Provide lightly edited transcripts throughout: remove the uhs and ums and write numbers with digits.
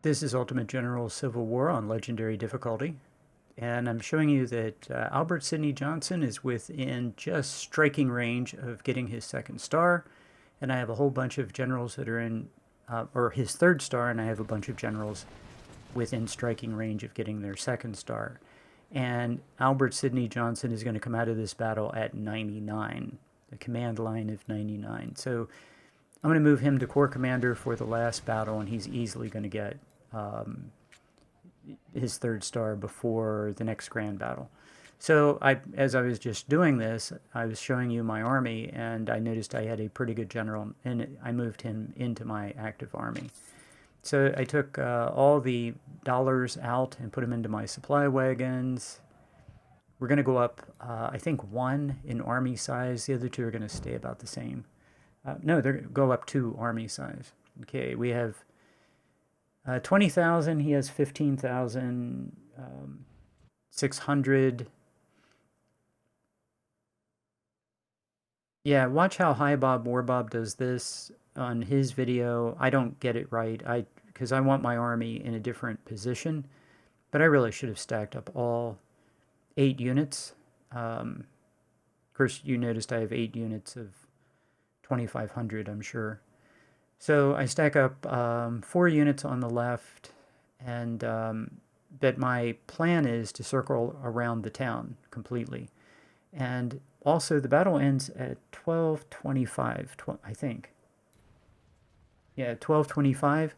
This is Ultimate General Civil War on Legendary difficulty, and I'm showing you that Albert Sidney Johnson is within just striking range of getting his second star, and I have a whole bunch of generals that are in, or his third star, and I have a bunch of generals within striking range of getting their second star. And Albert Sidney Johnson is going to come out of this battle at 99, the command line of 99. So I'm going to move him to Corps Commander for the last battle, and he's easily going to get his third star before the next grand battle. So as I was just doing this, I was showing you my army, and I noticed I had a pretty good general, and I moved him into my active army. So I took all the dollars out and put them into my supply wagons. We're going to go up, I think, one in army size. The other two are going to stay about the same. No, they're going to go up 2 army size. Okay, we have 20,000. He has 15,600. Yeah, watch how High Bob Warbob does this on his video. I don't get it right. Because I want my army in a different position, but I really should have stacked up all 8 units. Of course, you noticed I have 8 units of 2,500, I'm sure. So I stack up 4 units on the left, and but my plan is to circle around the town completely. And also, the battle ends at 12:25, I think. Yeah, 12:25.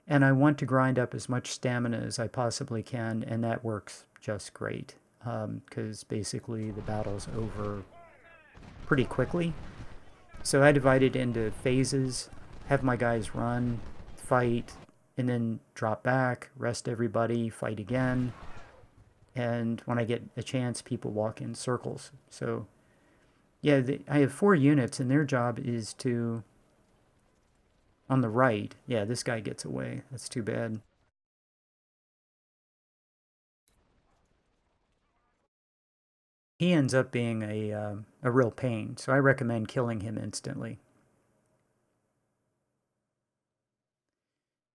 And I want to grind up as much stamina as I possibly can, and that works just great. Because basically the battle's over pretty quickly. So I divide it into phases, have my guys run, fight, and then drop back, rest everybody, fight again. And when I get a chance, people walk in circles. So yeah, I have 4 units, and their job is to, on the right, yeah, this guy gets away. That's too bad. He ends up being a real pain, so I recommend killing him instantly.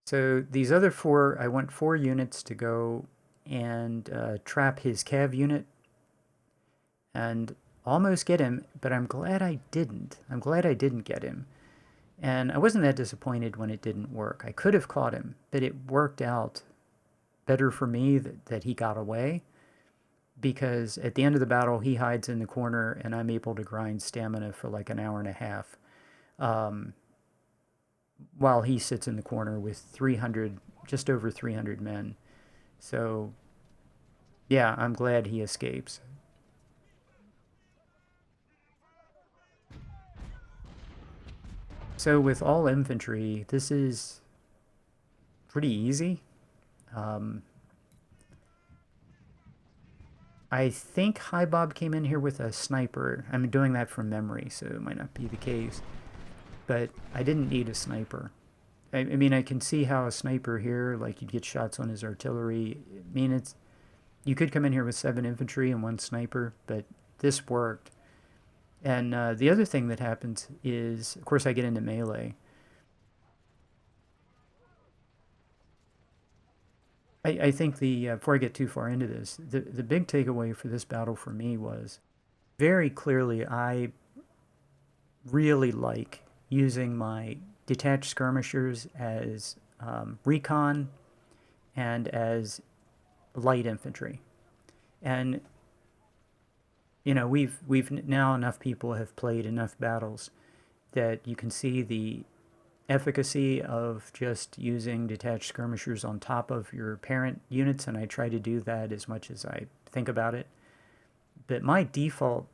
So these other 4, I want 4 units to go and trap his cav unit and almost get him, but I'm glad I didn't. I'm glad I didn't get him. And I wasn't that disappointed when it didn't work. I could have caught him, but it worked out better for me that he got away, because at the end of the battle, he hides in the corner, and I'm able to grind stamina for like an hour and a half, while he sits in the corner with 300, just over 300 men. So, yeah, I'm glad he escapes. So with all infantry, this is pretty easy. I think High Bob came in here with a sniper. I'm doing that from memory, so it might not be the case. But I didn't need a sniper. I mean, I can see how a sniper here, like, you'd get shots on his artillery. I mean, you could come in here with 7 infantry and 1 sniper, but this worked. And the other thing that happens is, of course, I get into melee. I think before I get too far into this, the big takeaway for this battle for me was very clearly I really like using my detached skirmishers as recon and as light infantry. And you know, we've now, enough people have played enough battles that you can see the efficacy of just using detached skirmishers on top of your parent units, and I try to do that as much as I think about it. But my default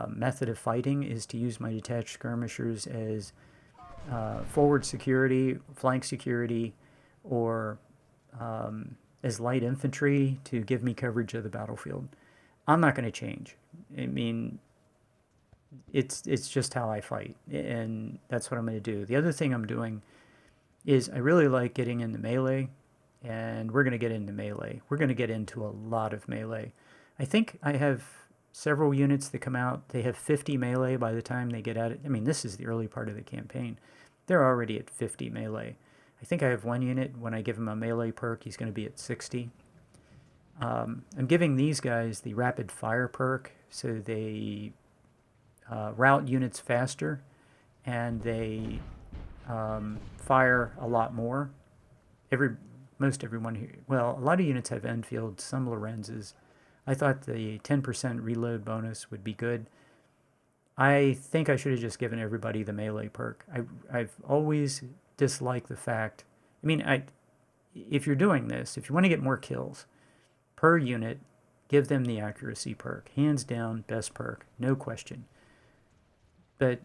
method of fighting is to use my detached skirmishers as forward security, flank security, or as light infantry to give me coverage of the battlefield. I'm not going to change. I mean, it's just how I fight, and that's what I'm going to do. The other thing I'm doing is I really like getting into melee, and we're going to get into melee. We're going to get into a lot of melee. I think I have several units that come out. They have 50 melee by the time they get at it. I mean, this is the early part of the campaign. They're already at 50 melee. I think I have one unit. When I give him a melee perk, he's going to be at 60. I'm giving these guys the rapid fire perk, so they route units faster, and they fire a lot more. Most everyone here, well, a lot of units have Enfields, some Lorenzes. I thought the 10% reload bonus would be good. I think I should have just given everybody the melee perk. I've always disliked the fact, I mean, if you're doing this, if you want to get more kills per unit, give them the accuracy perk. Hands down, best perk, no question. But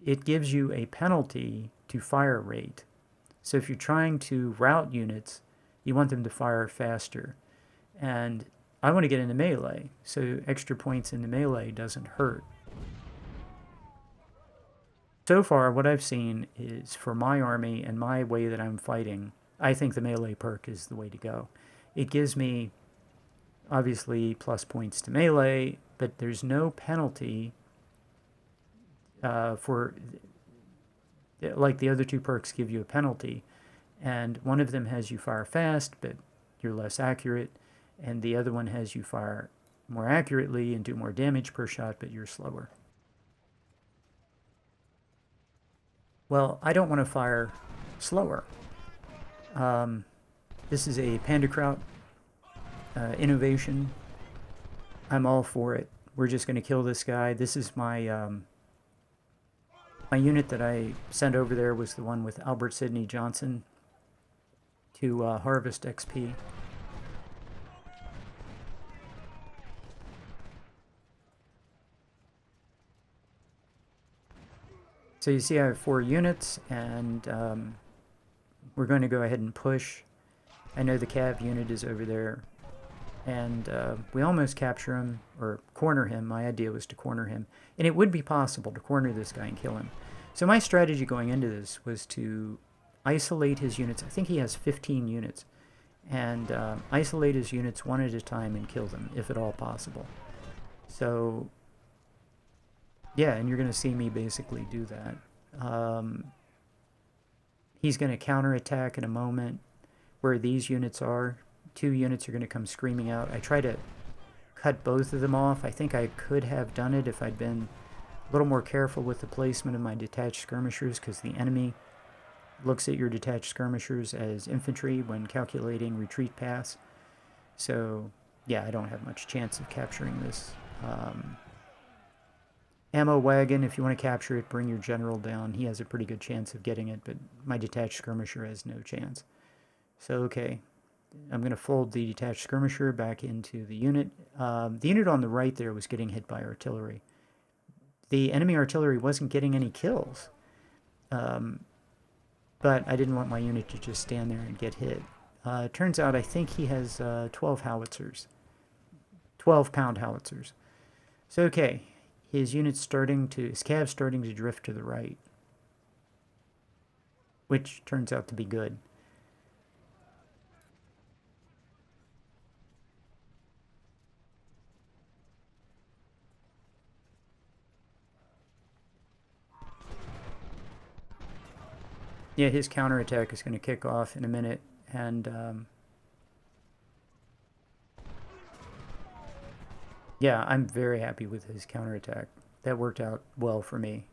it gives you a penalty to fire rate. So if you're trying to route units, you want them to fire faster. And I want to get into melee, so extra points into melee doesn't hurt. So far, what I've seen is, for my army and my way that I'm fighting, I think the melee perk is the way to go. It gives me, obviously, plus points to melee, but there's no penalty for, like the other two perks give you a penalty, and one of them has you fire fast, but you're less accurate, and the other one has you fire more accurately and do more damage per shot, but you're slower. Well, I don't want to fire slower. This is a Pandakraut innovation. I'm all for it. We're just going to kill this guy. This is my my unit that I sent over there was the one with Albert Sidney Johnson to harvest XP. So you see I have 4 units, and we're going to go ahead and push. I know the cav unit is over there, and we almost capture him, or corner him. My idea was to corner him, and it would be possible to corner this guy and kill him. So my strategy going into this was to isolate his units. I think he has 15 units, and isolate his units one at a time and kill them, if at all possible. So yeah, and you're going to see me basically do that. He's going to counterattack in a moment where these units are. 2 units are going to come screaming out. I try to cut both of them off. I think I could have done it if I'd been a little more careful with the placement of my detached skirmishers, because the enemy looks at your detached skirmishers as infantry when calculating retreat paths. So yeah, I don't have much chance of capturing this. Ammo wagon, if you want to capture it, bring your general down. He has a pretty good chance of getting it, but my detached skirmisher has no chance. So, okay, I'm going to fold the detached skirmisher back into the unit. The unit on the right there was getting hit by artillery. The enemy artillery wasn't getting any kills, but I didn't want my unit to just stand there and get hit. Turns out I think he has 12 howitzers, 12-pound howitzers. So, okay. His cav's starting to drift to the right, which turns out to be good. Yeah, his counterattack is going to kick off in a minute, and yeah, I'm very happy with his counterattack. That worked out well for me.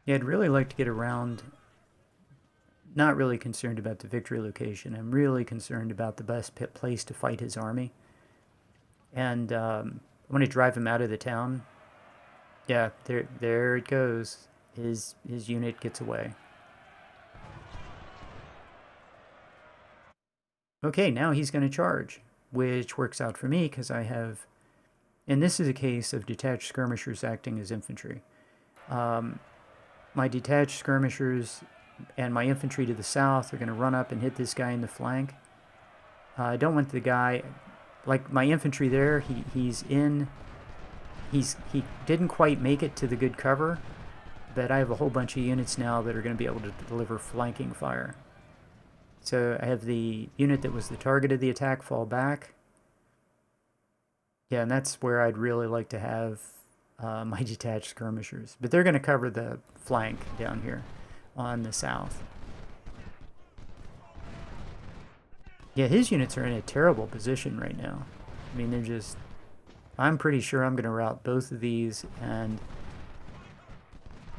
Yeah, I'd really like to get around. Not really concerned about the victory location. I'm really concerned about the best place to fight his army. And I want to drive him out of the town. Yeah, there it goes. His unit gets away. Okay, now he's going to charge, which works out for me because I have, and this is a case of detached skirmishers acting as infantry. My detached skirmishers and my infantry to the south are going to run up and hit this guy in the flank. I don't want the guy, like my infantry there, he didn't quite make it to the good cover, but I have a whole bunch of units now that are going to be able to deliver flanking fire. So I have the unit that was the target of the attack fall back. Yeah, and that's where I'd really like to have my detached skirmishers. But they're going to cover the flank down here on the south. Yeah, his units are in a terrible position right now. I mean, they're just... I'm pretty sure I'm going to route both of these, and...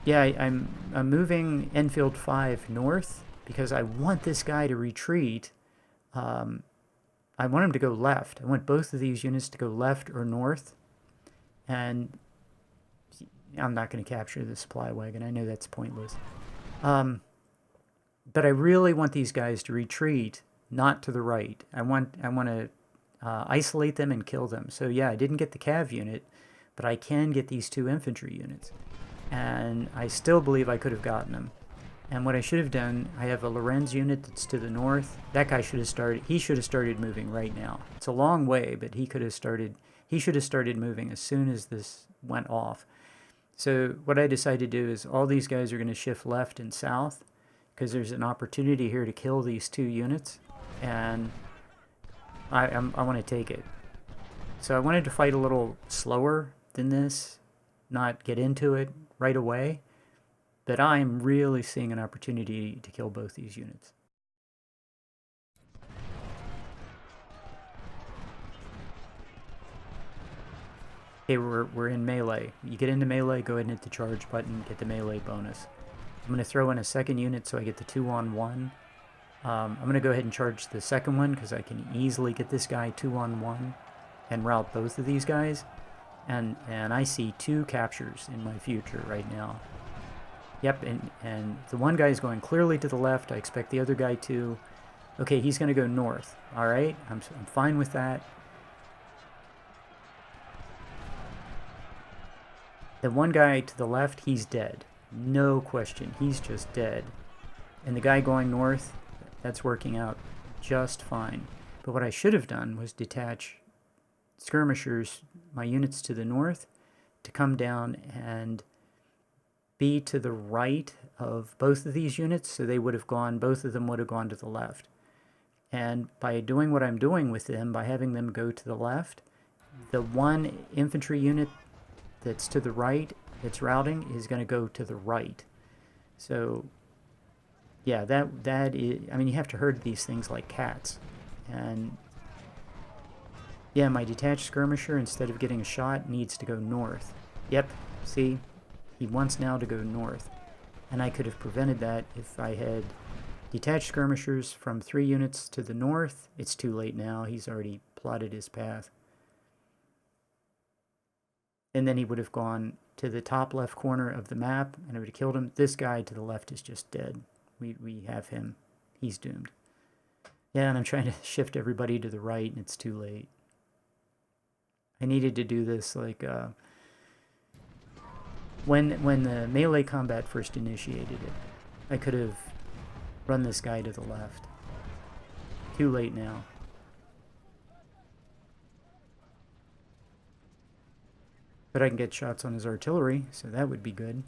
Yeah, I'm moving Enfield 5 north because I want this guy to retreat. I want him to go left. I want both of these units to go left or north, and I'm not going to capture the supply wagon. I know that's pointless. But I really want these guys to retreat, not to the right. I want to isolate them and kill them. So yeah, I didn't get the cav unit, but I can get these 2 infantry units. And I still believe I could have gotten them. And what I should have done, I have a Lorenz unit that's to the north. That guy should have started, he should have started moving right now. It's a long way, but he should have started moving as soon as this went off. So what I decided to do is all these guys are going to shift left and south because there's an opportunity here to kill these 2 units, and I want to take it. So I wanted to fight a little slower than this, not get into it right away, but I'm really seeing an opportunity to kill both these units. Okay, we're in melee. You get into melee, go ahead and hit the charge button, get the melee bonus. I'm going to throw in a second unit so I get the 2-on-1. I'm going to go ahead and charge the second one because I can easily get this guy 2-on-1 and route both of these guys. And I see 2 captures in my future right now. Yep, and the one guy is going clearly to the left. I expect the other guy to. Okay, he's going to go north. All right, I'm fine with that. The one guy to the left, he's dead. No question, he's just dead. And the guy going north, that's working out just fine. But what I should have done was detach skirmishers, my units to the north, to come down and be to the right of both of these units, so they would have gone, both of them would have gone to the left. And by doing what I'm doing with them, by having them go to the left, the one infantry unit that's to the right, that's routing, is going to go to the right. So, yeah, that is, I mean, you have to herd these things like cats. And, yeah, my detached skirmisher, instead of getting a shot, needs to go north. Yep, see? He wants now to go north. And I could have prevented that if I had detached skirmishers from 3 units to the north. It's too late now. He's already plotted his path. And then he would have gone to the top left corner of the map, and I would have killed him. This guy to the left is just dead. We have him. He's doomed. Yeah, and I'm trying to shift everybody to the right, and it's too late. I needed to do this like when the melee combat first initiated it. I could have run this guy to the left. Too late now. But I can get shots on his artillery, so that would be good.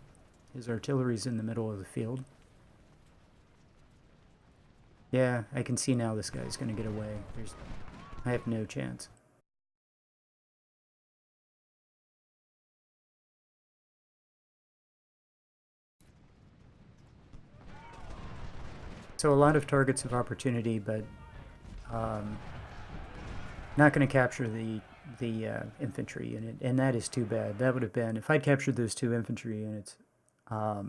His artillery's in the middle of the field. Yeah, I can see now this guy's going to get away. I have no chance. So a lot of targets of opportunity, but not going to capture the infantry unit, and that is too bad. That would have been, if I'd captured those 2 infantry units, that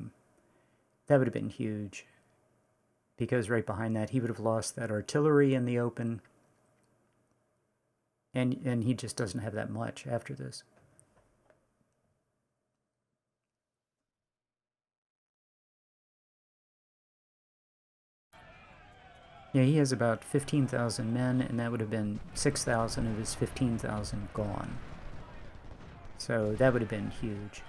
would have been huge, because right behind that he would have lost that artillery in the open, and he just doesn't have that much after this. Yeah, he has about 15,000 men, and that would have been 6,000 of his 15,000 gone. So that would have been huge.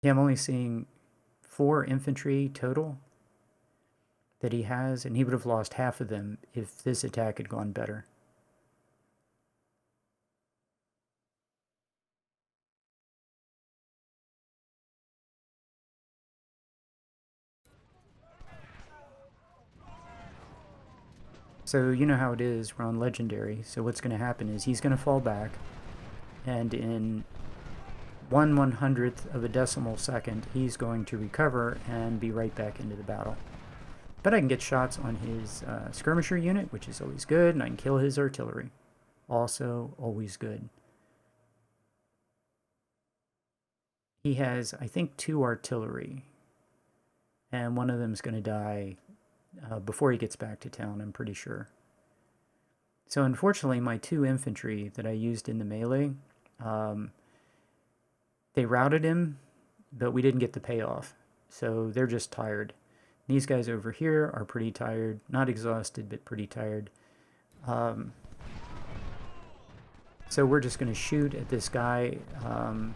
Yeah, I'm only seeing 4 infantry total that he has, and he would have lost half of them if this attack had gone better. So you know how it is, we're on legendary, so what's going to happen is he's going to fall back, and in 1/100th of a decimal second, he's going to recover and be right back into the battle. But I can get shots on his skirmisher unit, which is always good, and I can kill his artillery. Also always good. He has, I think, 2 artillery, and one of them is going to die before he gets back to town, I'm pretty sure. So unfortunately, my 2 infantry that I used in the melee, they routed him, but we didn't get the payoff. So they're just tired. These guys over here are pretty tired. Not exhausted, but pretty tired. So we're just going to shoot at this guy on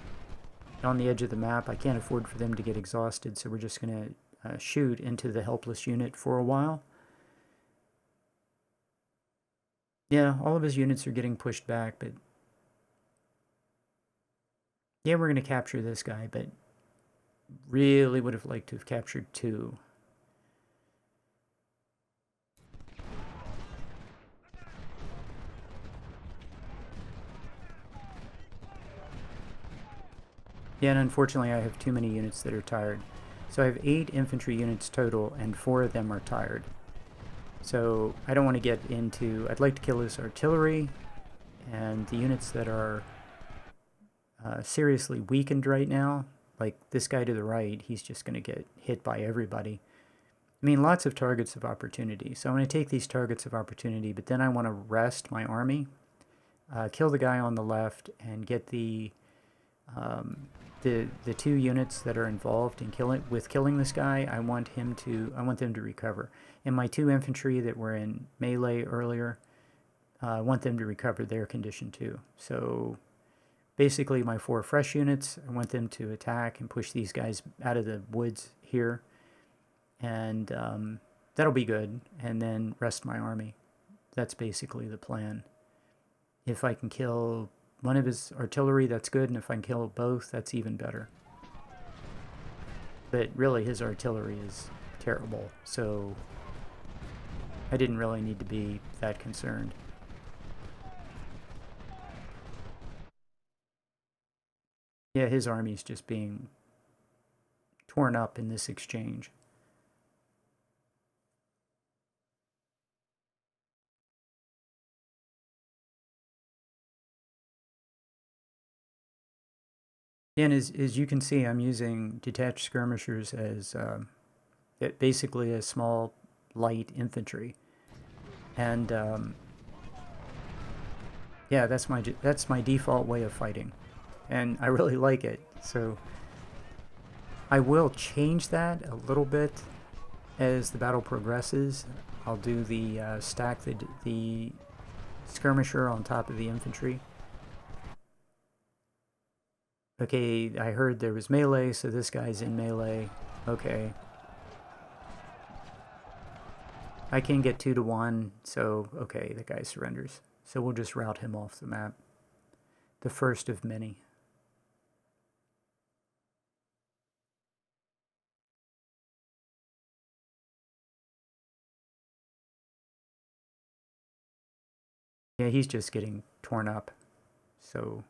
the edge of the map. I can't afford for them to get exhausted, so we're just going to shoot into the helpless unit for a while. Yeah, all of his units are getting pushed back, but yeah, we're going to capture this guy, but really would have liked to have captured 2. Yeah, and unfortunately I have too many units that are tired. So I have 8 infantry units total, and 4 of them are tired. So I don't want to get into... I'd like to kill his artillery, and the units that are seriously weakened right now, like this guy to the right, he's just going to get hit by everybody. I mean, lots of targets of opportunity. So I'm going to take these targets of opportunity, but then I want to rest my army, kill the guy on the left, and get the 2 units that are involved in killing this guy. I want them to recover. And my 2 infantry that were in melee earlier, I want them to recover their condition too. So basically my 4 fresh units, I want them to attack and push these guys out of the woods here, and that'll be good. And then rest my army. That's basically the plan. If I can kill one of his artillery, that's good, and if I can kill both, that's even better. But really, his artillery is terrible, so I didn't really need to be that concerned. Yeah, his army's just being torn up in this exchange. And as you can see, I'm using detached skirmishers as basically a small light infantry, and yeah, that's my default way of fighting, and I really like it. So I will change that a little bit as the battle progresses. I'll do the stack the skirmisher on top of the infantry. Okay, I heard there was melee, so this guy's in melee. Okay. I can get 2 to 1, so okay, the guy surrenders. So we'll just rout him off the map. The first of many. Yeah, he's just getting torn up. So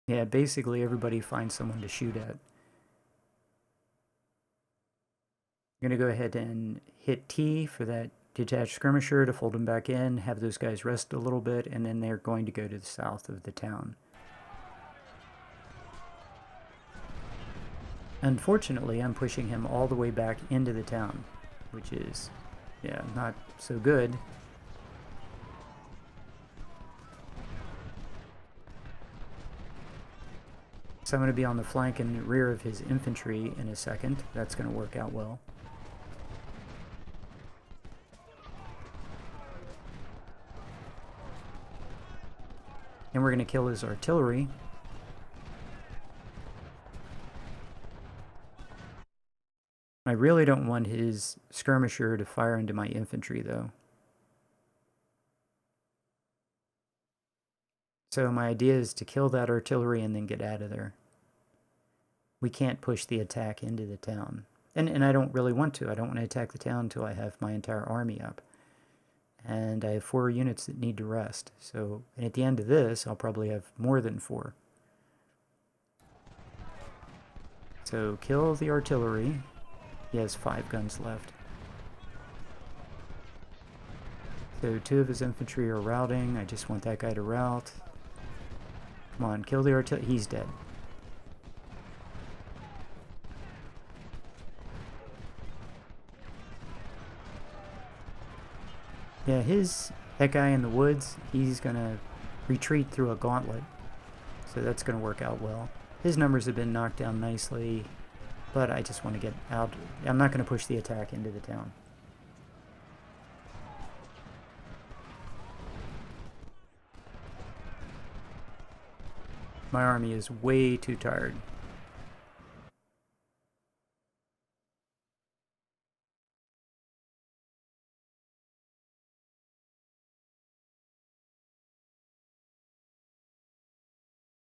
yeah, basically everybody finds someone to shoot at. I'm going to go ahead and hit T for that detached skirmisher to fold them back in, have those guys rest a little bit, and then they're going to go to the south of the town. Unfortunately, I'm pushing him all the way back into the town, which is, yeah, not so good. So I'm going to be on the flank and rear of his infantry in a second. That's going to work out well. And we're going to kill his artillery. I really don't want his skirmisher to fire into my infantry, though. So my idea is to kill that artillery and then get out of there. We can't push the attack into the town. And I don't really want to. I don't want to attack the town until I have my entire army up. And I have 4 units that need to rest. So, and at the end of this, I'll probably have more than 4. So kill the artillery. He has 5 guns left. So 2 of his infantry are routing. I just want that guy to rout. Come on, kill the artillery. He's dead. Yeah, that guy in the woods, he's gonna retreat through a gauntlet. So that's gonna work out well. His numbers have been knocked down nicely, but I just want to get out. I'm not gonna push the attack into the town. My army is way too tired.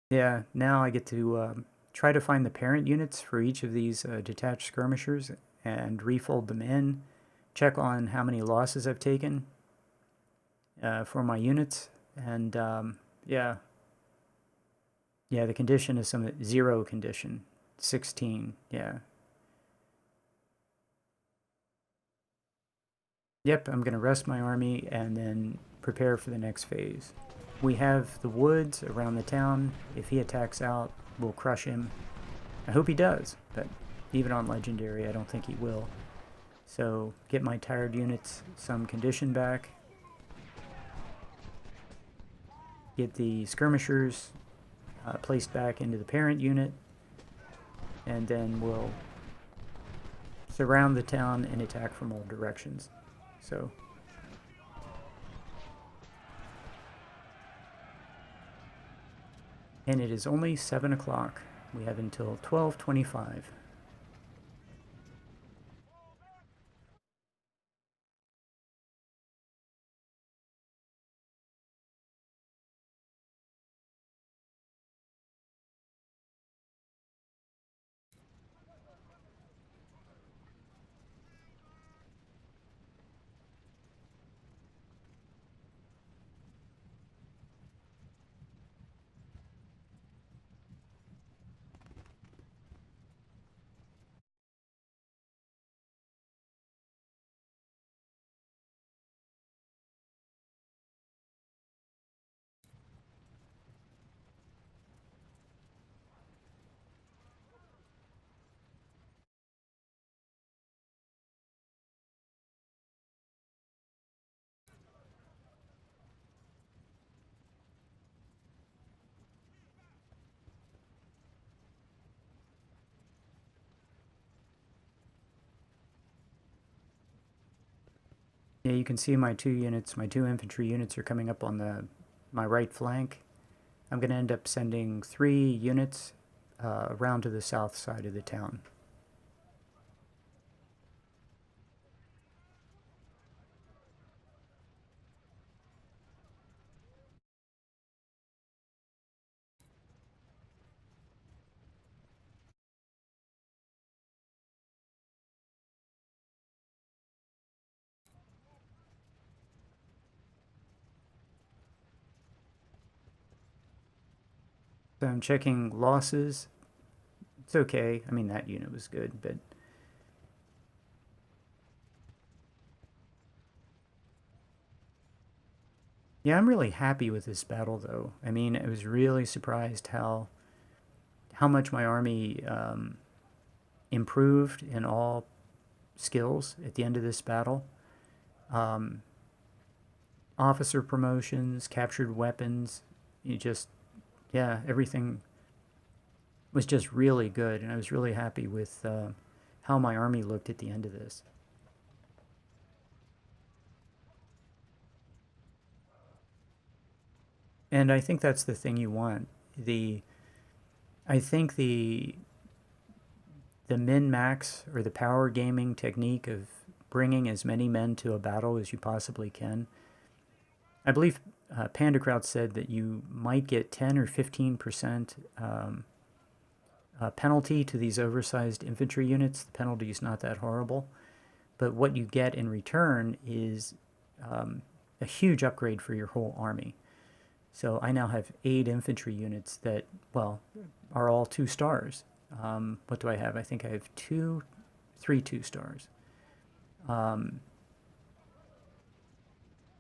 Yeah, now I get to try to find the parent units for each of these detached skirmishers and refold them in. Check on how many losses I've taken for my units. And yeah, the condition is some 0 condition. 16, yeah. Yep, I'm going to rest my army and then prepare for the next phase. We have the woods around the town. If he attacks out, we'll crush him. I hope he does, but even on Legendary, I don't think he will. So, get my tired units some condition back. Get the skirmishers placed back into the parent unit. And then we'll surround the town and attack from all directions. So, and it is only 7 o'clock. We have until 12:25. Yeah, you can see my 2 units, my 2 infantry units are coming up on my right flank. I'm going to end up sending 3 units around to the south side of the town. So I'm checking losses. It's okay. I mean, that unit was good, but yeah, I'm really happy with this battle, though. I mean, I was really surprised how much my army improved in all skills at the end of this battle. Um, Officer promotions, captured weapons, yeah, everything was just really good, and I was really happy with how my army looked at the end of this. And I think that's the thing you want. The I think the min-max or the power gaming technique of bringing as many men to a battle as you possibly can. I believe Panda Kraut said that you might get 10 or 15% penalty to these oversized infantry units. The penalty is not that horrible, but what you get in return is a huge upgrade for your whole army. So I now have 8 infantry units that, well, are all 2 stars. What do I have? I think I have 3 2 stars.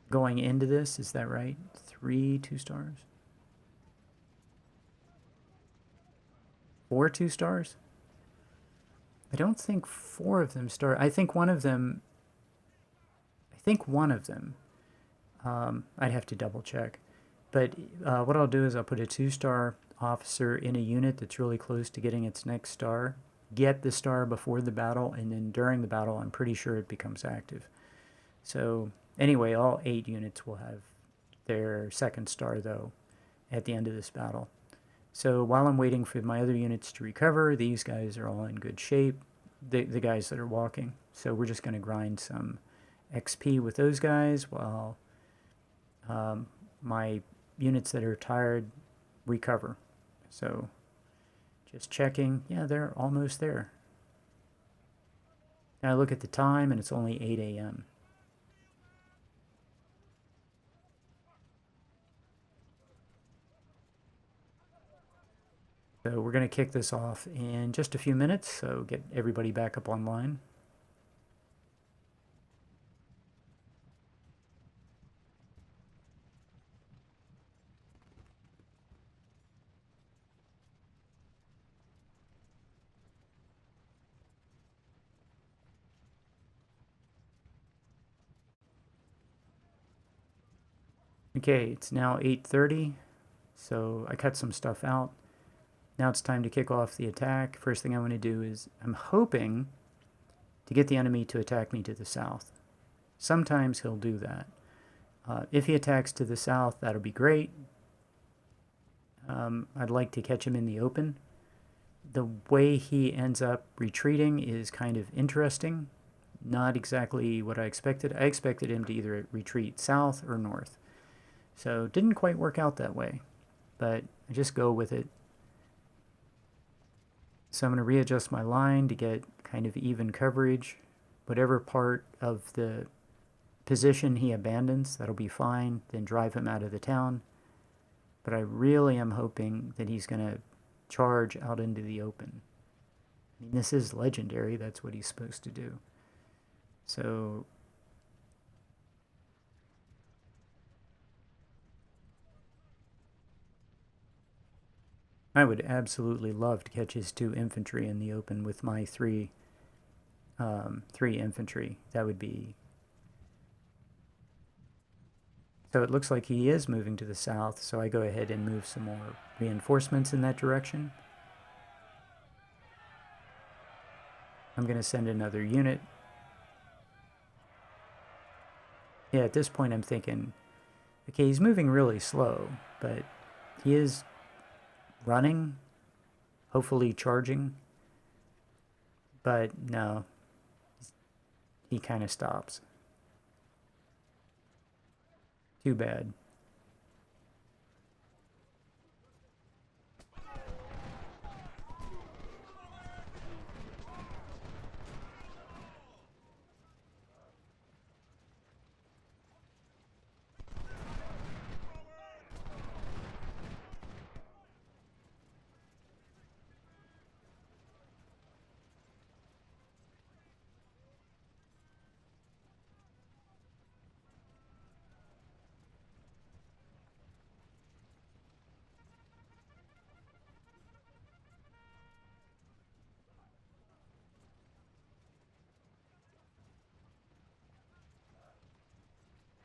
Going into this, is that right? 3 2 stars? 4 2 stars? I don't think 4 of them star. I think one of them. I'd have to double check. But what I'll do is I'll put a 2 star officer in a unit that's really close to getting its next star, get the star before the battle, and then during the battle, I'm pretty sure it becomes active. So anyway, all 8 units will have their 2nd star, though, at the end of this battle. So while I'm waiting for my other units to recover, these guys are all in good shape, the guys that are walking. So we're just going to grind some XP with those guys while my units that are tired recover. So just checking. Yeah, they're almost there. Now I look at the time and it's only 8 a.m. So we're going to kick this off in just a few minutes, so get everybody back up online. Okay, it's now 8:30, so I cut some stuff out. Now it's time to kick off the attack. First thing I want to do is I'm hoping to get the enemy to attack me to the south. Sometimes he'll do that. If he attacks to the south, that'll be great. I'd like to catch him in the open. The way he ends up retreating is kind of interesting. Not exactly what I expected. I expected him to either retreat south or north. So it didn't quite work out that way, but I just go with it. So I'm going to readjust my line to get kind of even coverage. Whatever part of the position he abandons, that'll be fine. Then drive him out of the town. But I really am hoping that he's going to charge out into the open. I mean, this is legendary. That's what he's supposed to do. So I would absolutely love to catch his 2 infantry in the open with my 3 infantry. That would be... So it looks like he is moving to the south, so I go ahead and move some more reinforcements in that direction. I'm going to send another unit. Yeah, at this point I'm thinking, okay, he's moving really slow, but he is running, hopefully charging, but no, he kind of stops. Too bad.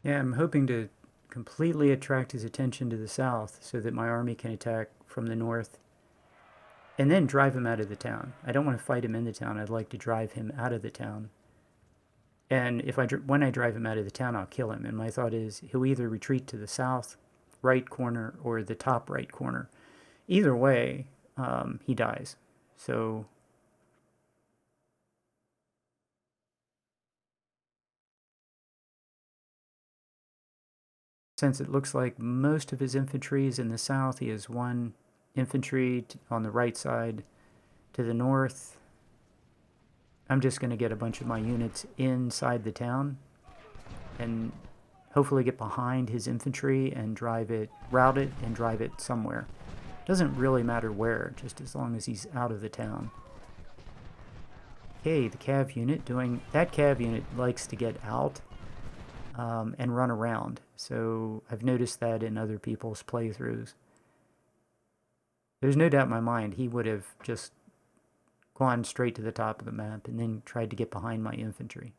Yeah, I'm hoping to completely attract his attention to the south so that my army can attack from the north and then drive him out of the town. I don't want to fight him in the town. I'd like to drive him out of the town. And when I drive him out of the town, I'll kill him. And my thought is he'll either retreat to the south right corner or the top right corner. Either way, he dies. So since it looks like most of his infantry is in the south, he has one infantry on the right side to the north. I'm just going to get a bunch of my units inside the town and hopefully get behind his infantry and route it and drive it somewhere. Doesn't really matter where, just as long as he's out of the town. Okay, the cav unit that cav unit likes to get out and run around. So I've noticed that in other people's playthroughs. There's no doubt in my mind he would have just gone straight to the top of the map and then tried to get behind my infantry.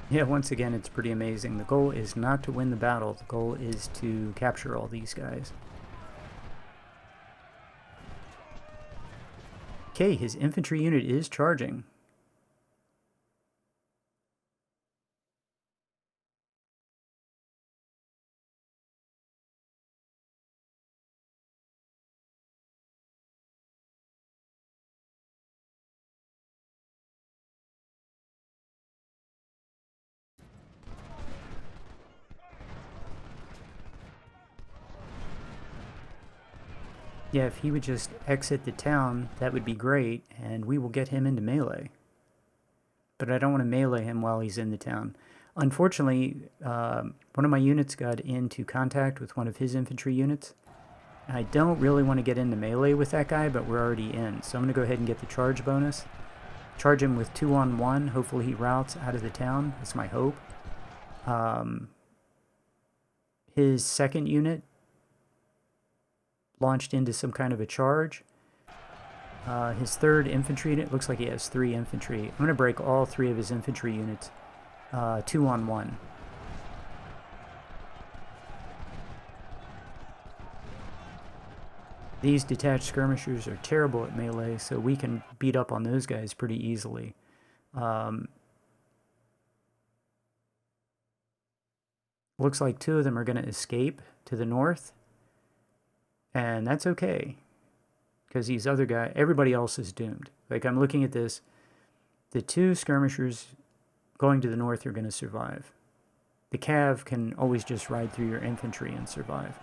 Yeah, once again, it's pretty amazing. The goal is not to win the battle. The goal is to capture all these guys. Okay, his infantry unit is charging. Yeah, if he would just exit the town, that would be great, and we will get him into melee. But I don't want to melee him while he's in the town. Unfortunately, one of my units got into contact with one of his infantry units. I don't really want to get into melee with that guy, but we're already in. So I'm going to go ahead and get the charge bonus. Charge him with 2-on-1. Hopefully he routes out of the town. That's my hope. His second unit launched into some kind of a charge. His third infantry unit, looks like he has 3 infantry. I'm going to break all 3 of his infantry units 2-on-1. These detached skirmishers are terrible at melee, so we can beat up on those guys pretty easily. Looks like 2 of them are going to escape to the north, and that's okay, because these other guys, everybody else is doomed. Like, I'm looking at this, the 2 skirmishers going to the north are going to survive. The cav can always just ride through your infantry and survive.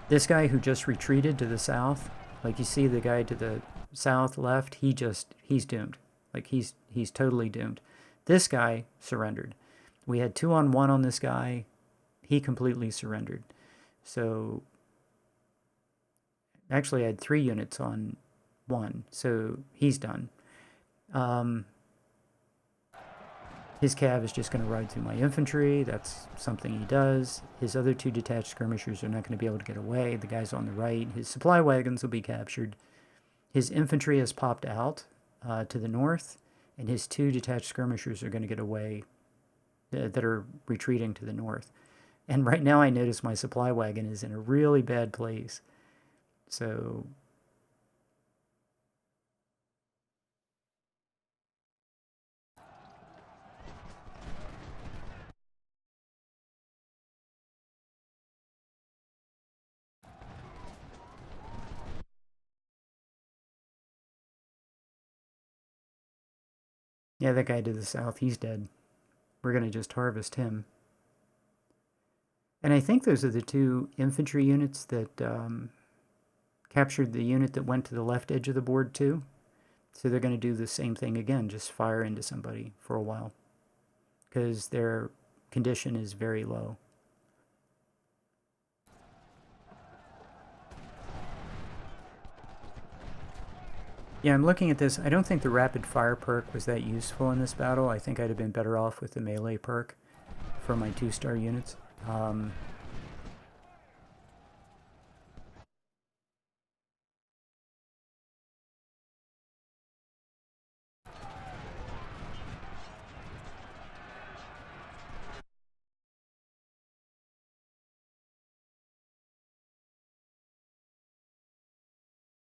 This guy who just retreated to the south, like you see the guy to the south left, he's doomed. Like he's totally doomed. This guy surrendered. We had 2-on-1 on this guy. He completely surrendered. So actually I had 3 units on 1, so he's done. His cav is just going to ride through my infantry. That's something he does. His other 2 detached skirmishers are not going to be able to get away. The guys on the right, his supply wagons will be captured. His infantry has popped out to the north, and his 2 detached skirmishers are going to get away that are retreating to the north. And right now I notice my supply wagon is in a really bad place. So yeah, that guy to the south, he's dead. We're going to just harvest him. And I think those are the 2 infantry units that captured the unit that went to the left edge of the board too. So they're going to do the same thing again, just fire into somebody for a while, because their condition is very low. Yeah, I'm looking at this. I don't think the rapid fire perk was that useful in this battle. I think I'd have been better off with the melee perk for my 2-star units.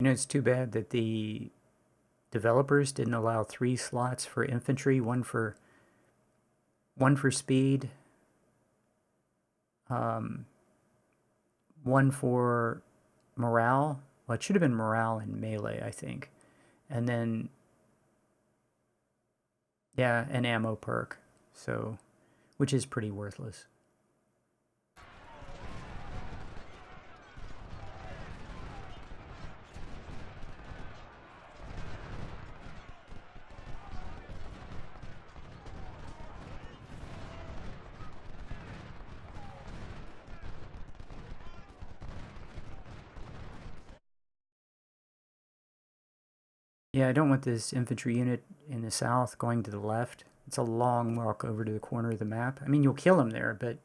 You know, it's too bad that the developers didn't allow 3 slots for infantry, one for speed, um, one for morale. Well, it should have been morale and melee, I think. And then, yeah, an ammo perk. So, which is pretty worthless. Yeah, I don't want this infantry unit in the south going to the left. It's a long walk over to the corner of the map. I mean, you'll kill him there, but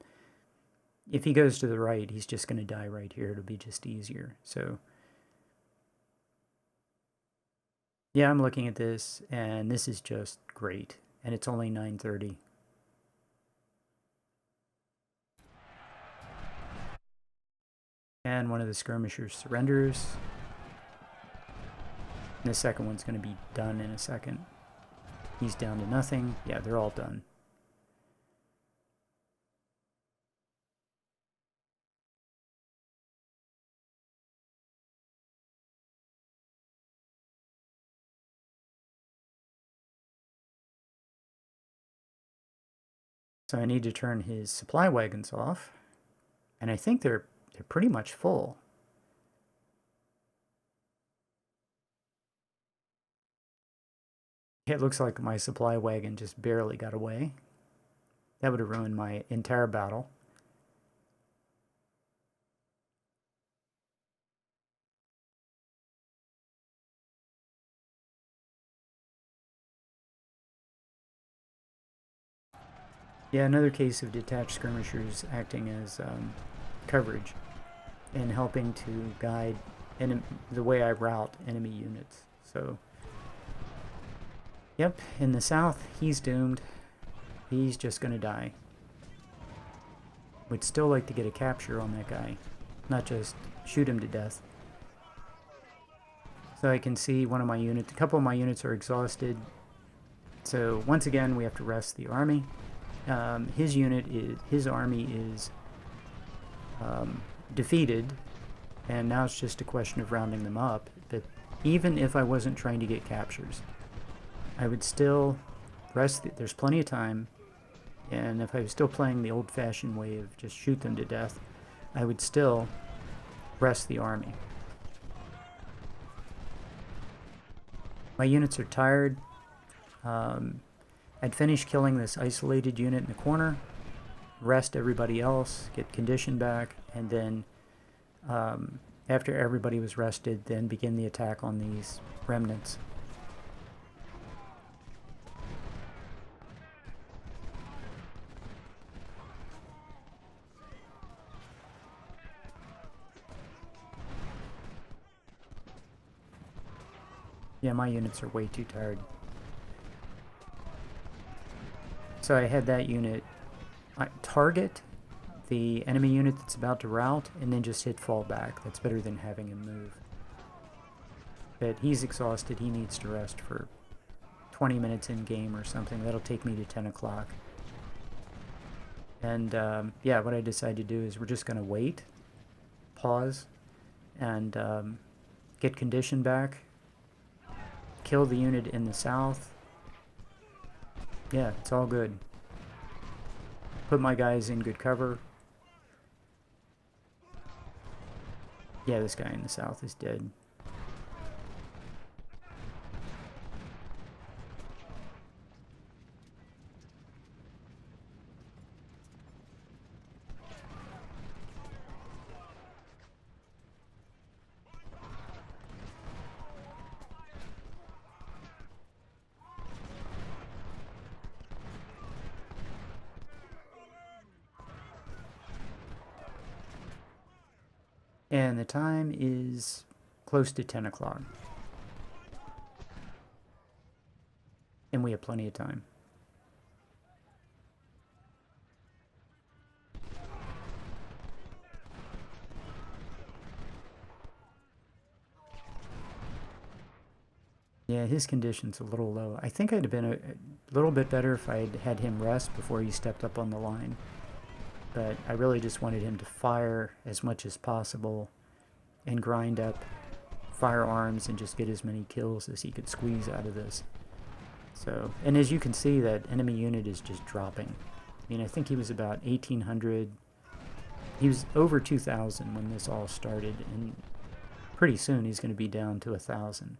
if he goes to the right, he's just going to die right here. It'll be just easier. So, yeah, I'm looking at this, and this is just great. And it's only 9:30. And one of the skirmishers surrenders. And the second one's going to be done in a second. He's down to nothing. Yeah, they're all done. So I need to turn his supply wagons off. And I think they're pretty much full. It looks like my supply wagon just barely got away. That would have ruined my entire battle. Yeah, another case of detached skirmishers acting as coverage and helping to guide the way I route enemy units. So, yep, in the south, he's doomed. He's just going to die. Would still like to get a capture on that guy, not just shoot him to death. So I can see one of my units, a couple of my units are exhausted. So once again, we have to rest the army. His army is defeated, and now it's just a question of rounding them up. But even if I wasn't trying to get captures, I would still rest. There's plenty of time, and if I was still playing the old-fashioned way of just shoot them to death, I would still rest the army. My units are tired. I'd finish killing this isolated unit in the corner, rest everybody else, get condition back, and then after everybody was rested, then begin the attack on these remnants. Yeah, my units are way too tired. So I had that unit target the enemy unit that's about to rout and then just hit fallback. That's better than having him move. But he's exhausted. He needs to rest for 20 minutes in game or something. That'll take me to 10 o'clock. And yeah, what I decided to do is we're just going to wait, pause, and get condition back, kill the unit in the south. Yeah, it's all good. Put my guys in good cover. Yeah, this guy in the south is dead. And the time is close to 10 o'clock. And we have plenty of time. Yeah, his condition's a little low. I think I'd have been a little bit better if I'd had him rest before he stepped up on the line. But I really just wanted him to fire as much as possible and grind up firearms and just get as many kills as he could squeeze out of this. So, and as you can see, that enemy unit is just dropping. I mean, I think he was about 1,800. He was over 2,000 when this all started, and pretty soon he's going to be down to 1,000.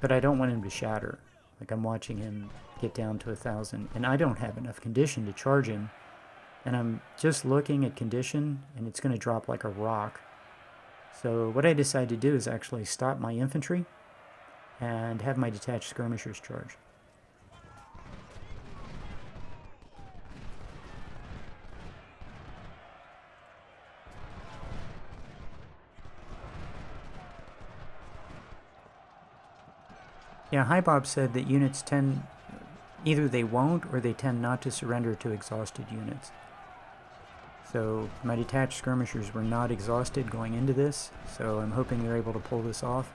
But I don't want him to shatter. Like, I'm watching him get down to 1,000, and I don't have enough condition to charge him. And I'm just looking at condition, and it's going to drop like a rock. So what I decided to do is actually stop my infantry and have my detached skirmishers charge. Yeah, Hi Bob said that units tend, either they won't or they tend not to surrender to exhausted units. So my detached skirmishers were not exhausted going into this, so I'm hoping they're able to pull this off.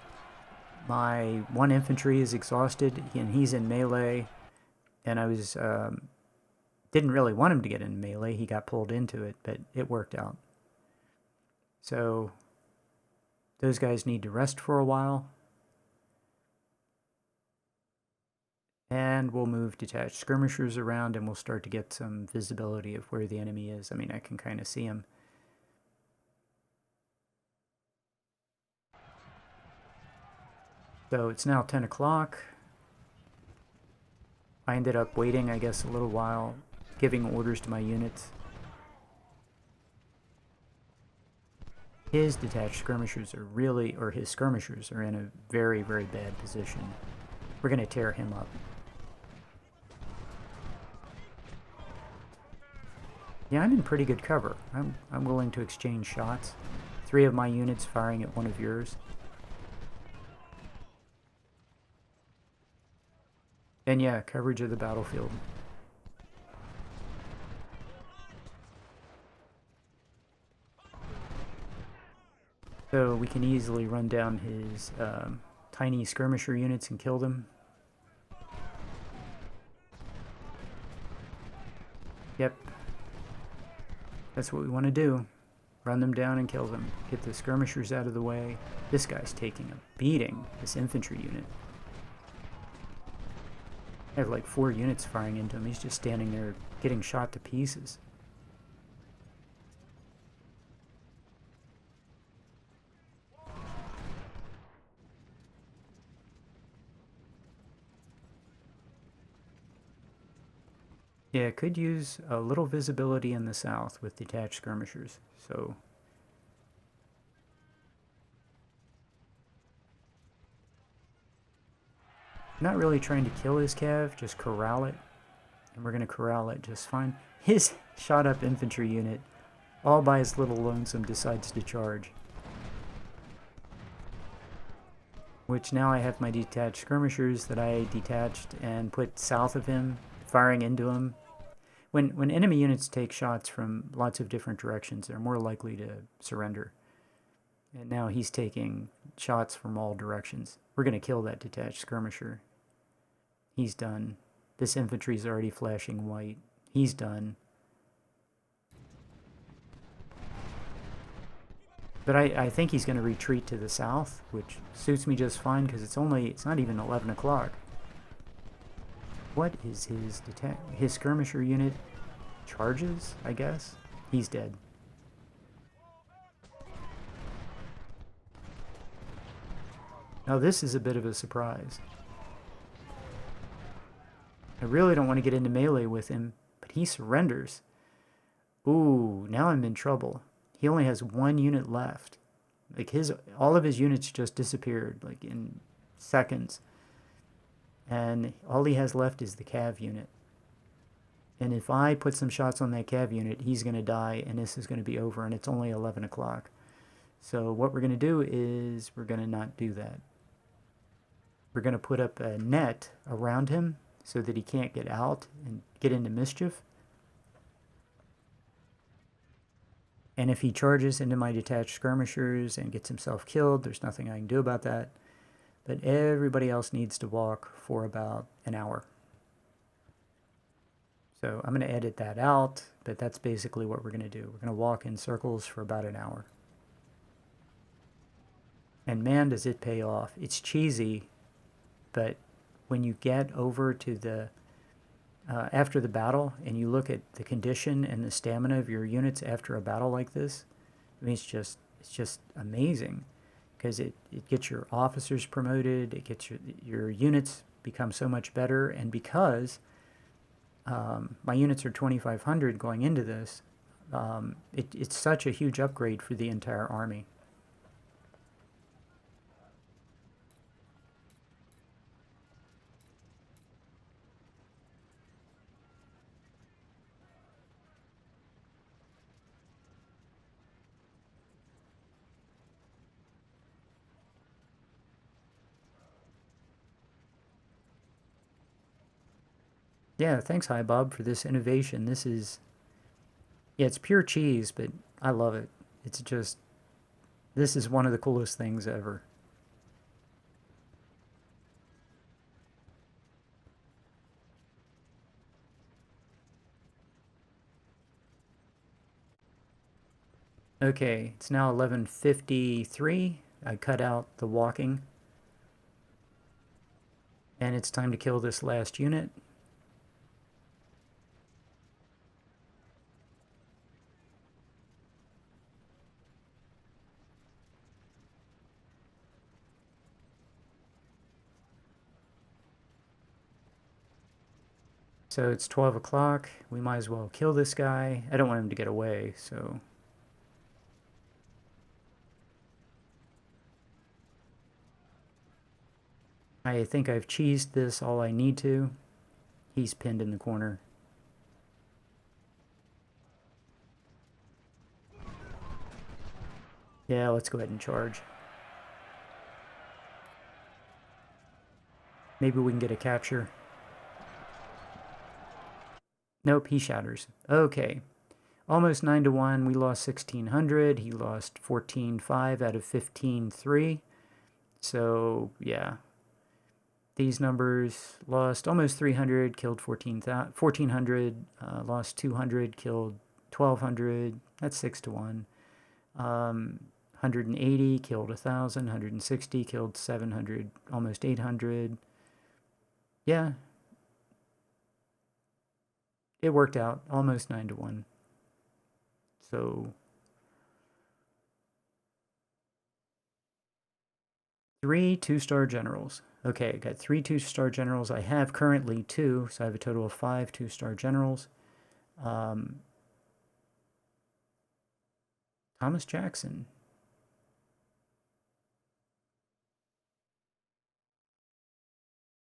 My one infantry is exhausted, and he's in melee, and I was didn't really want him to get in melee. He got pulled into it, but it worked out. So those guys need to rest for a while, and we'll move detached skirmishers around, and we'll start to get some visibility of where the enemy is. I mean, I can kind of see him. So it's now 10 o'clock. I ended up waiting, I guess, a little while, giving orders to my units. His detached skirmishers are really, or his skirmishers are in a very, very bad position. We're going to tear him up. Yeah, I'm in pretty good cover. I'm willing to exchange shots. 3 of my units firing at 1 of yours. And yeah, coverage of the battlefield. So we can easily run down his tiny skirmisher units and kill them. Yep. That's what we want to do. Run them down and kill them. Get the skirmishers out of the way. This guy's taking a beating, this infantry unit. I have like 4 units firing into him. He's just standing there getting shot to pieces. Yeah, could use a little visibility in the south with detached skirmishers. So not really trying to kill his cav, just corral it. And we're going to corral it just fine. His shot up infantry unit, all by his little lonesome, decides to charge. Which now I have my detached skirmishers that I detached and put south of him, firing into him. When enemy units take shots from lots of different directions, they're more likely to surrender. And now he's taking shots from all directions. We're going to kill that detached skirmisher. He's done. This infantry's already flashing white. He's done. But I think he's going to retreat to the south, which suits me just fine because it's not even 11 o'clock. What is his skirmisher unit? Charges, I guess? He's dead. Now this is a bit of a surprise. I really don't want to get into melee with him, but he surrenders. Ooh, now I'm in trouble. He only has 1 unit left. Like all of his units just disappeared, like in seconds. And all he has left is the cav unit. And if I put some shots on that cav unit, he's going to die, and this is going to be over, and it's only 11 o'clock. So what we're going to do is we're going to not do that. We're going to put up a net around him so that he can't get out and get into mischief. And if he charges into my detached skirmishers and gets himself killed, there's nothing I can do about that. but everybody else needs to walk for about an hour. So I'm going to edit that out, but that's basically what we're going to do. We're going to walk in circles for about an hour. And man, does it pay off. It's cheesy, but when you get over to the after the battle and you look at the condition and the stamina of your units after a battle like this, I mean, it's just amazing, because it gets your officers promoted, it gets your units become so much better, and because my units are 2,500 going into this, it's such a huge upgrade for the entire army. Yeah, thanks, Hi Bob, for this innovation. This is, yeah, it's pure cheese, but I love it. It's just, this is one of the coolest things ever. Okay, it's now 11:53. I cut out the walking, and it's time to kill this last unit. So it's 12 o'clock. We might as well kill this guy. I don't want him to get away, so... I think I've cheesed this all I need to. He's pinned in the corner. Yeah, let's go ahead and charge. Maybe we can get a capture. Nope, he shatters. Okay. Almost 9 to 1. We lost 1,600. He lost 14.5 out of 15.3. So, yeah. These numbers: lost almost 300, killed 1,400, lost 200, killed 1,200. That's 6 to 1. 180 killed 1,000. 160 killed 700, almost 800. Yeah, it worked out. Almost 9 to 1. So 3 2-star generals. Okay, I got 3 2-star generals. I have currently 2, so I have a total of 5 2-star generals. Thomas Jackson.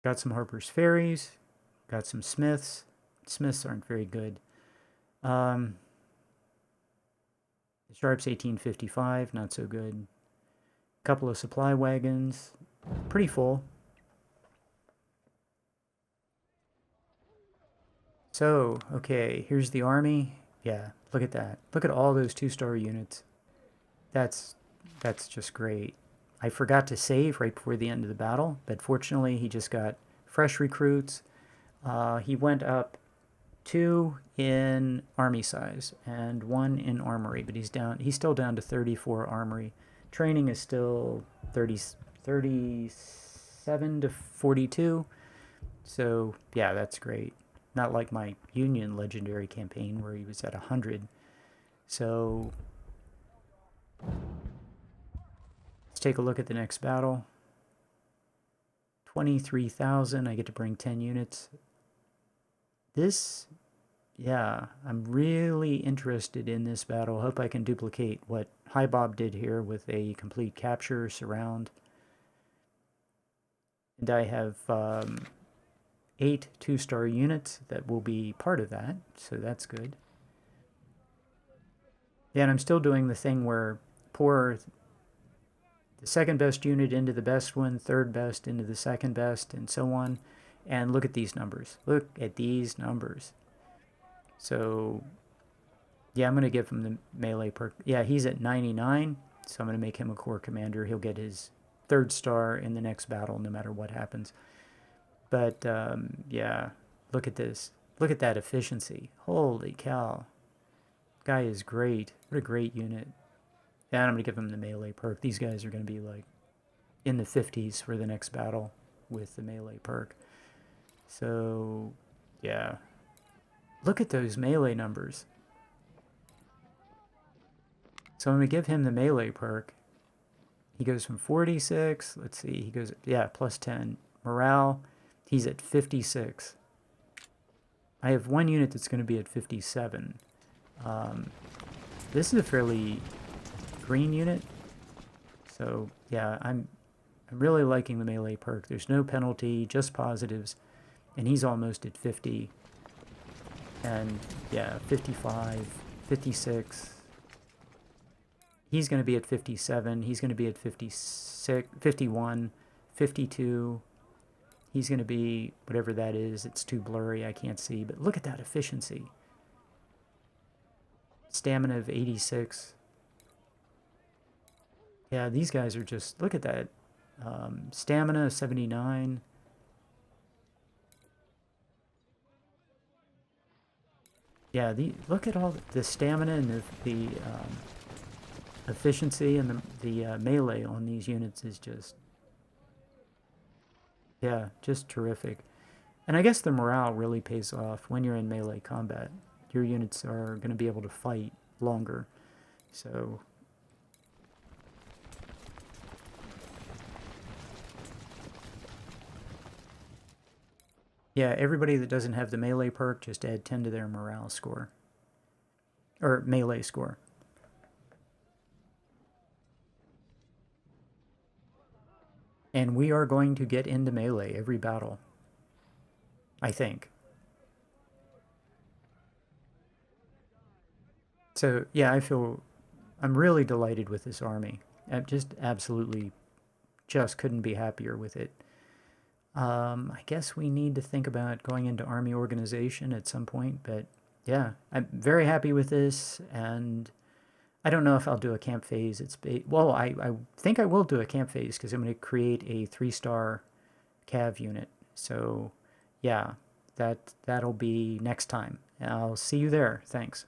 Got some Harper's Ferries. Got some Smiths. Smiths aren't very good. The Sharps 1855, not so good. Couple of supply wagons, pretty full. So, okay, here's the army. Yeah, look at that. Look at all those 2-star units. That's that's just great. I forgot to save right before the end of the battle, but fortunately he just got fresh recruits. He went up 2 in army size and 1 in armory, but he's still down to 34 armory. Training is still 37 to 42. So, yeah, that's great. Not like my Union legendary campaign where he was at 100. So, let's take a look at the next battle. 23,000. I get to bring 10 units. This, yeah, I'm really interested in this battle. Hope I can duplicate what Hi Bob did here with a complete capture surround. And I have 8 2-star units that will be part of that, so that's good. Yeah, and I'm still doing the thing where pour the second best unit into the best one, third best into the second best, and so on. And look at these numbers. Look at these numbers. So, yeah, I'm going to give him the melee perk. Yeah, he's at 99, so I'm going to make him a corps commander. He'll get his third star in the next battle, no matter what happens. But yeah, look at this. Look at that efficiency. Holy cow. Guy is great. What a great unit. Yeah, I'm going to give him the melee perk. These guys are going to be like in the 50s for the next battle with the melee perk. So, yeah. Look at those melee numbers. So I'm going to give him the melee perk. He goes from 46. Let's see. He goes, yeah, plus 10. Morale, he's at 56. I have one unit that's going to be at 57. This is a fairly green unit. So, yeah, I'm really liking the melee perk. There's no penalty, just positives. And he's almost at 50. And, yeah, 55, 56. He's going to be at 57. He's going to be at 56, 51, 52. He's going to be whatever that is. It's too blurry. I can't see. But look at that efficiency. Stamina of 86. Yeah, these guys are just... Look at that. Stamina of 79. Yeah, look at all the stamina and the efficiency and the melee on these units is just... Yeah, just terrific. And I guess the morale really pays off when you're in melee combat. Your units are going to be able to fight longer. So, yeah, everybody that doesn't have the melee perk, just add 10 to their morale score. Or melee score. And we are going to get into melee every battle. I think. So, yeah, I'm really delighted with this army. I'm just absolutely, just couldn't be happier with it. I guess we need to think about going into army organization at some point, but yeah, I'm very happy with this, and I don't know if I'll do a camp phase. Well, I think I will do a camp phase because I'm going to create a 3-star cav unit. So, yeah, that'll be next time. I'll see you there. Thanks.